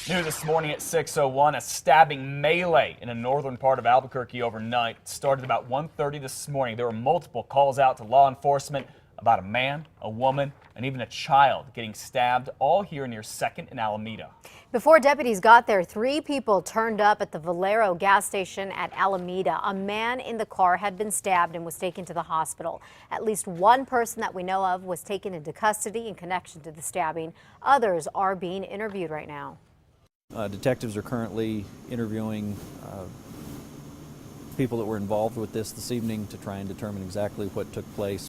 New this morning at 6:01, a stabbing melee in a northern part of Albuquerque overnight. It started about 1:30 this morning. There were multiple calls out to law enforcement about a man, a woman, and even a child getting stabbed, all here near 2nd and Alameda. Before deputies got there, 3 people turned up at the Valero gas station at Alameda. A man in the car had been stabbed and was taken to the hospital. At least one person that we know of was taken into custody in connection to the stabbing. Others are being interviewed right now. Detectives are currently interviewing people that were involved with this evening to try and determine exactly what took place.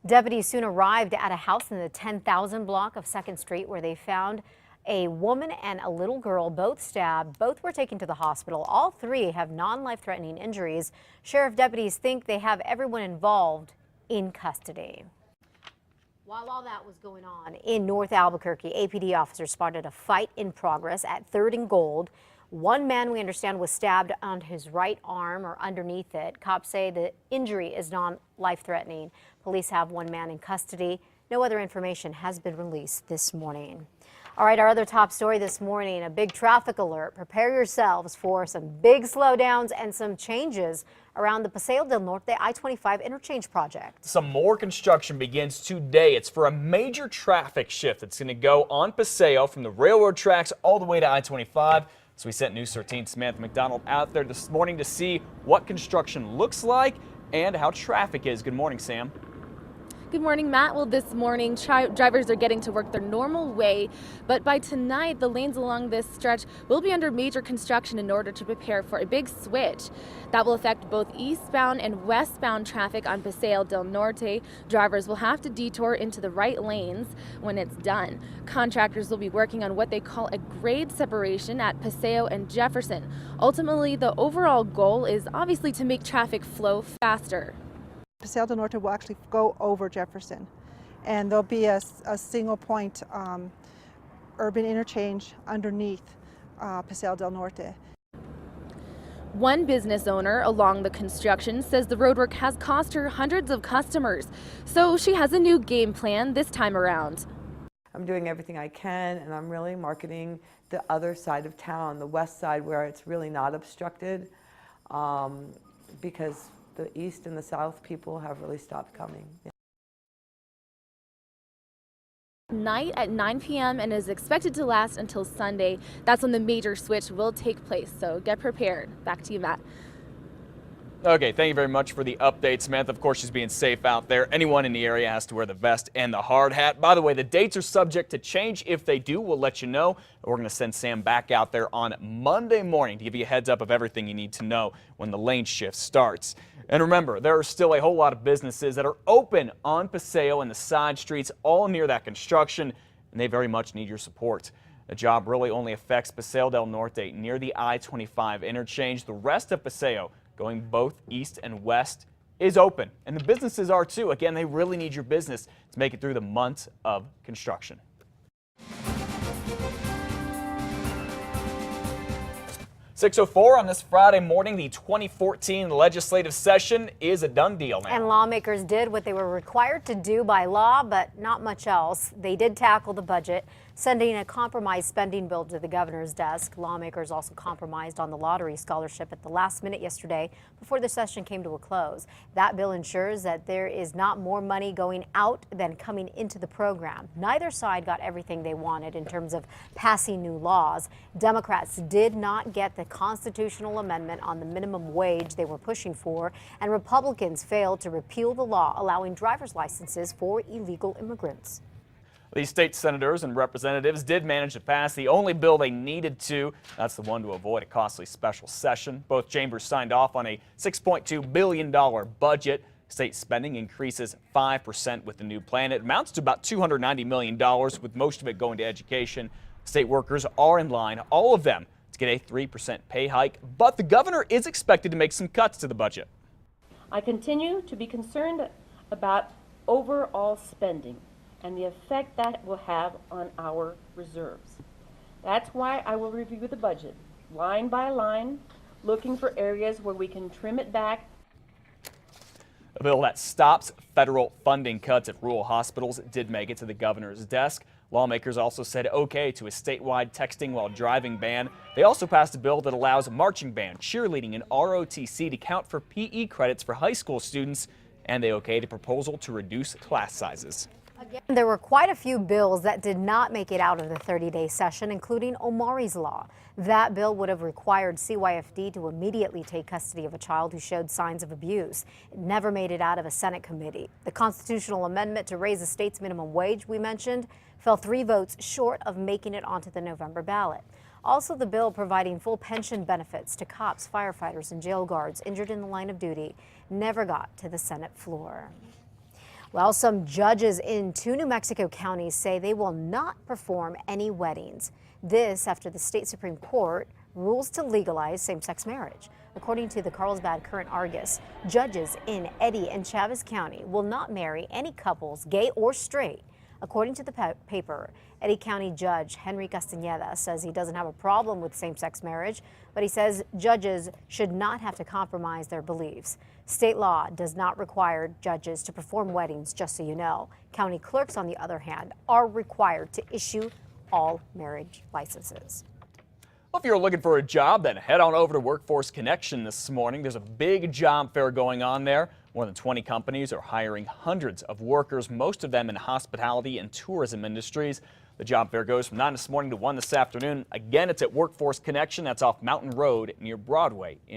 Deputies soon arrived at a house in the 10,000 block of 2nd Street where they found a woman and a little girl, both stabbed. Both were taken to the hospital. All 3 have non-life-threatening injuries. Sheriff deputies think they have everyone involved in custody. While all that was going on in North Albuquerque, APD officers spotted a fight in progress at 3rd and Gold. One man, we understand, was stabbed on his right arm or underneath it. Cops say the injury is non-life-threatening. Police have one man in custody. No other information has been released this morning. All right, our other top story this morning, a big traffic alert. Prepare yourselves for some big slowdowns and some changes around the Paseo del Norte I-25 interchange project. Some more construction begins today. It's for a major traffic shift that's going to go on Paseo from the railroad tracks all the way to I-25. So we sent News 13's Samantha McDonald out there this morning to see what construction looks like and how traffic is. Good morning, Sam. Good morning, Matt. Well, this morning, drivers are getting to work their normal way, but by tonight, the lanes along this stretch will be under major construction in order to prepare for a big switch. That will affect both eastbound and westbound traffic on Paseo del Norte. Drivers will have to detour into the right lanes when it's done. Contractors will be working on what they call a grade separation at Paseo and Jefferson. Ultimately, the overall goal is obviously to make traffic flow faster. Paseo del Norte will actually go over Jefferson, and there'll be a single point urban interchange underneath Paseo del Norte. One business owner along the construction says the roadwork has cost her hundreds of customers, so she has a new game plan this time around. I'm doing everything I can, and I'm really marketing the other side of town, the west side, where it's really not obstructed, because the east and the south people have really stopped coming. Night at 9 p.m. and is expected to last until Sunday. That's when the major switch will take place, so get prepared. Back to you, Matt. Okay, thank you very much for the update, Samantha. Of course, she's being safe out there. Anyone in the area has to wear the vest and the hard hat. By the way, the dates are subject to change. If they do, we'll let you know. We're going to send Sam back out there on Monday morning to give you a heads up of everything you need to know when the lane shift starts. And remember, there are still a whole lot of businesses that are open on Paseo and the side streets, all near that construction, and they very much need your support. The job really only affects Paseo del Norte near the I-25 interchange. The rest of Paseo, going both east and west, is open, and the businesses are too. Again, they really need your business to make it through the months of construction. .04 on this Friday morning. The 2014 legislative session is a done deal now. And lawmakers did what they were required to do by law, but not much else. They did tackle the budget, sending a compromise spending bill to the governor's desk. Lawmakers also compromised on the lottery scholarship at the last minute yesterday before the session came to a close. That bill ensures that there is not more money going out than coming into the program. Neither side got everything they wanted in terms of passing new laws. Democrats did not get the constitutional amendment on the minimum wage they were pushing for, and Republicans failed to repeal the law allowing driver's licenses for illegal immigrants. These state senators and representatives did manage to pass the only bill they needed to. That's the one to avoid a costly special session. Both chambers signed off on a $6.2 billion budget. State spending increases 5% with the new plan. It amounts to about $290 million, with most of it going to education. State workers are in line, all of them, to get a 3% pay hike, but the governor is expected to make some cuts to the budget. I continue to be concerned about overall spending and the effect that will have on our reserves. That's why I will review the budget line by line, looking for areas where we can trim it back. A bill that stops federal funding cuts at rural hospitals did make it to the governor's desk. Lawmakers also said okay to a statewide texting while driving ban. They also passed a bill that allows marching band, cheerleading, and ROTC to count for PE credits for high school students, and they okayed a proposal to reduce class sizes. Again, there were quite a few bills that did not make it out of the 30-day session, including Omari's Law. That bill would have required CYFD to immediately take custody of a child who showed signs of abuse. It never made it out of a Senate committee. The constitutional amendment to raise the state's minimum wage we mentioned fell 3 votes short of making it onto the November ballot. Also, the bill providing full pension benefits to cops, firefighters, and jail guards injured in the line of duty never got to the Senate floor. Well, some judges in 2 New Mexico counties say they will not perform any weddings. This after the state Supreme Court rules to legalize same-sex marriage. According to the Carlsbad Current Argus, judges in Eddy and Chaves County will not marry any couples, gay or straight. According to the paper, Eddy County Judge Henry Castañeda says he doesn't have a problem with same-sex marriage, but he says judges should not have to compromise their beliefs. State law does not require judges to perform weddings, just so you know. County clerks, on the other hand, are required to issue all marriage licenses. Well, if you're looking for a job, then head on over to Workforce Connection this morning. There's a big job fair going on there. More than 20 companies are hiring hundreds of workers, most of them in hospitality and tourism industries. The job fair goes from 9 this morning to 1 this afternoon. Again, it's at Workforce Connection. That's off Mountain Road near Broadway in